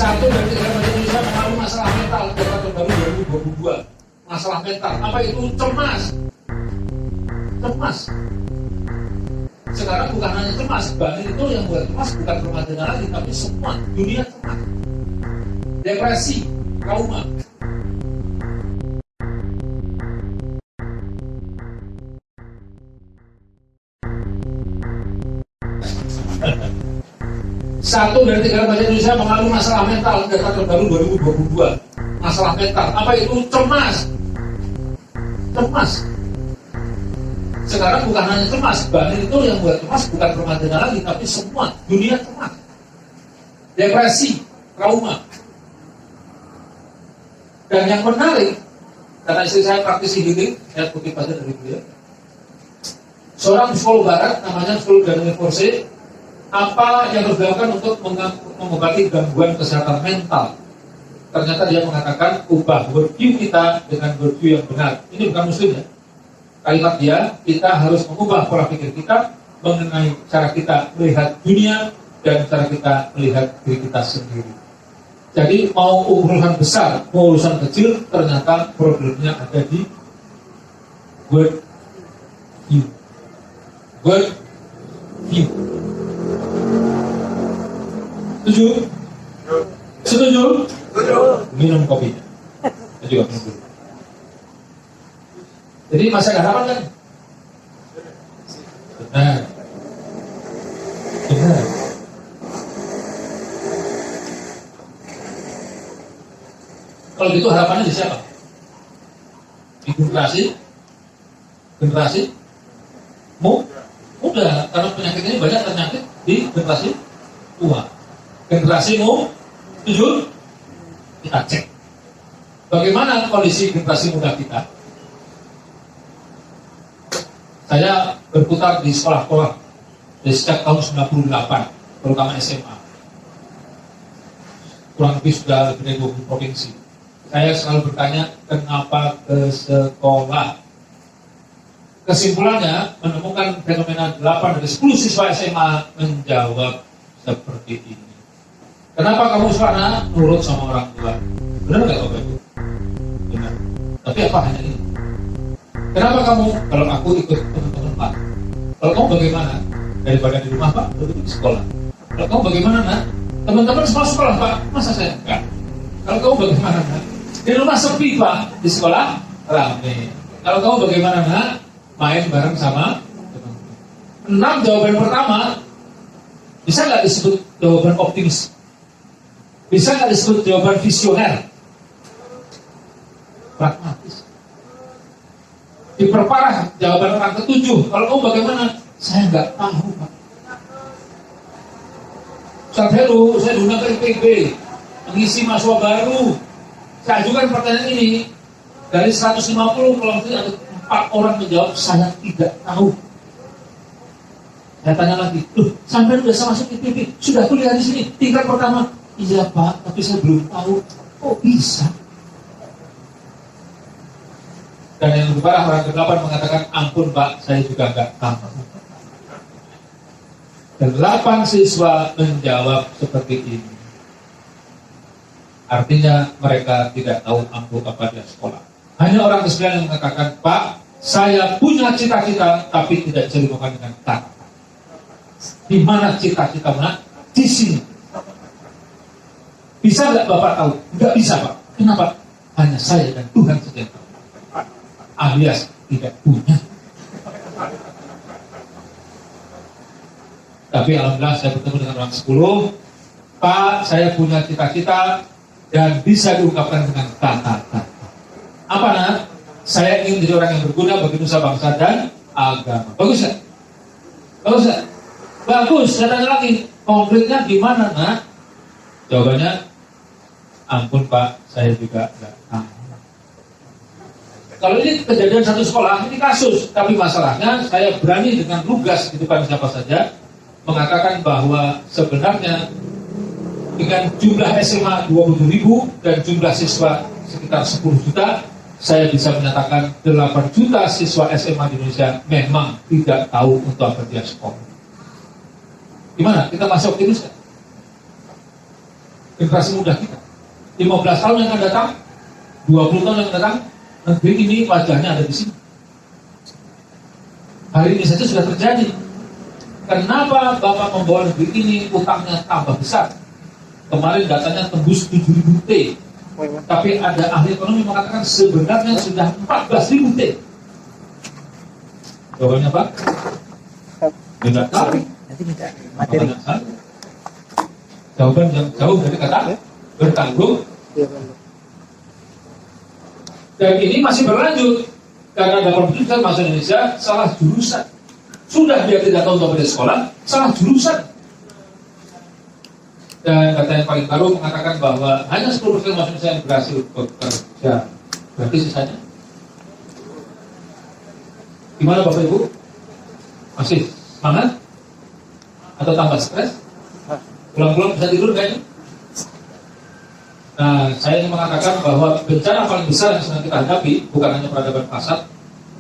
Satu dari tiga remaja Indonesia mengalami masalah mental data terbaru 2022. Masalah mental, apa itu? Cemas. Cemas. Sekarang bukan hanya cemas, bahkan itu yang buat cemas bukan remajanya lagi, tapi semua dunia cemas. Depresi, trauma. Satu dari tiga remaja Indonesia mengalami masalah mental data terbaru 2022. Masalah mental, apa itu? Cemas. Cemas. Sekarang bukan hanya cemas, bahkan itu yang buat cemas bukan remajanya lagi, tapi semua dunia cemas. Depresi, trauma. Dan yang menarik, karena istri saya praktisi healing, saya kutip aja dari beliau. Seorang psikolog barat, namanya psikolog Daniel Force, apa yang harus dilakukan untuk mengobati gangguan kesehatan mental? Ternyata dia mengatakan, ubah worldview kita dengan worldview yang benar. Ini bukan muslim ya. Kalimat dia, kita harus mengubah pola pikir kita mengenai cara kita melihat dunia dan cara kita melihat diri kita sendiri. Jadi mau urusan besar, mau urusan kecil, ternyata problemnya ada di worldview. Worldview. Setuju? Setuju? Minum kopi. Saya juga minum dulu. Jadi masih ada harapan kan? Benar. Benar. Kalau gitu harapannya di siapa? Di generasi muda, karena penyakit ini banyak ternyakit di generasi tua. Generasimu, setuju? Kita cek. Bagaimana kondisi generasi muda kita? Saya berputar di sekolah-sekolah dari sejak tahun 98, terutama SMA. Kurang lebih sudah lebih dari 20 provinsi. Saya selalu bertanya, kenapa ke sekolah? Kesimpulannya, menemukan fenomena 8 dari 10 siswa SMA menjawab seperti ini. Kenapa kamu sana nurut sama orang tua? Benar nggak Bapak Ibu? Benar. Tapi apa hanya ini? Kenapa kamu? Kalau aku ikut teman-teman Pak. Kalau kamu bagaimana? Daripada di rumah Pak, lebih di sekolah. Kalau kamu bagaimana nak? Teman-teman semua sekolah Pak. Masa saya enggak? Kalau kamu bagaimana nak? Di rumah sepi Pak, di sekolah ramai. Kalau kamu bagaimana nak? Main bareng sama teman-teman. 6 jawaban pertama bisa nggak disebut jawaban optimis? Bisa nggak disebut jawaban visioner? Pragmatis. Diperparah jawaban orang ketujuh. Kalau kamu bagaimana? Saya nggak tahu Pak. Ustaz Heru, saya diundang ke IPB mengisi mahasiswa baru. Saya ajukan pertanyaan ini. Dari 150, kalau ada 4 orang menjawab, saya tidak tahu. Saya tanya lagi, sampai udah masuk IPB, sudah kuliah di sini, tingkat pertama. Iya Pak, tapi saya belum tahu. Kok bisa? Dan yang lebih parah, orang ke-8 mengatakan, ampun Pak, saya juga nggak tahu. 8 siswa menjawab seperti ini. Artinya mereka tidak tahu ampuh apa dia sekolah. Hanya orang ke-9 yang mengatakan, Pak, saya punya cita-cita, tapi tidak bisa dilakukan dengan kata. Di mana cita-cita Nak? Di sini. Bisa nggak Bapak tahu? Nggak bisa Pak. Kenapa? Hanya saya dan Tuhan saja tahu. Alias tidak punya. Tapi alhamdulillah saya bertemu dengan orang 10. Pak, saya punya cita-cita dan bisa diungkapkan dengan kata-kata. Apa Nak? Saya ingin menjadi orang yang berguna bagi nusa bangsa dan agama. Bagus ya? Bagus ya? Bagus. Saya tanya lagi, konkretnya gimana Nak? Jawabannya, ampun Pak, saya juga nggak tahu. Kalau ini kejadian satu sekolah, ini kasus. Tapi masalahnya, saya berani dengan lugas di depan siapa saja mengatakan bahwa sebenarnya dengan jumlah SMA 27.000 dan jumlah siswa sekitar 10 juta, saya bisa menyatakan 8 juta siswa SMA di Indonesia memang tidak tahu untuk apa dia sekolah. Gimana? Kita masih optimis kan? generasi muda kita. 15 tahun yang akan datang, 20 tahun yang akan datang, negeri ini wajahnya ada di sini. Hari ini saja sudah terjadi. Kenapa Bapak membawa negeri ini utangnya tambah besar? Kemarin datanya tembus 7.000 T. Tapi ada ahli ekonomi mengatakan sebenarnya sudah 14.000 T. Jawabannya Pak? Tidak tahu. Nanti minta materi. Jawaban yang jauh dari kata bertanggung. Dan ini masih berlanjut karena 80% mahasiswa Indonesia salah jurusan. Sudah dia tidak tahu untuk sekolah, salah jurusan. Dan data yang paling baru mengatakan bahwa hanya 10% mahasiswa Indonesia yang berhasil bekerja. Berarti sisanya gimana Bapak Ibu? Masih semangat? Atau tambah stres? Pulang-pulang bisa tidur kayaknya? Nah, saya ingin mengatakan bahwa bencana paling besar yang sedang kita hadapi bukan hanya peradaban pasar,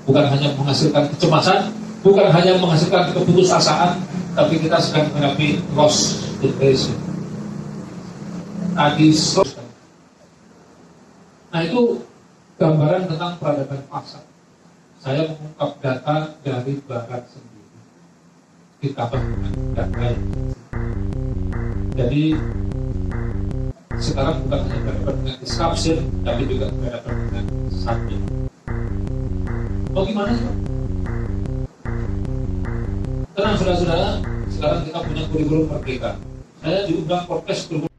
bukan hanya menghasilkan kecemasan, bukan hanya menghasilkan keputusasaan, tapi kita sedang menghadapi loss generation. Nah, itu gambaran tentang peradaban pasar. Saya mengungkap data dari Barat sendiri, ditambah dengan data lain. Jadi sekarang bukan hanya berhadapan dengan disruption, tapi juga berhadapan dengan subject. Oh gimana sih? Tenang saudara-saudara, sekarang kita punya kurikulum merdeka. Saya diundang podcast kurikulum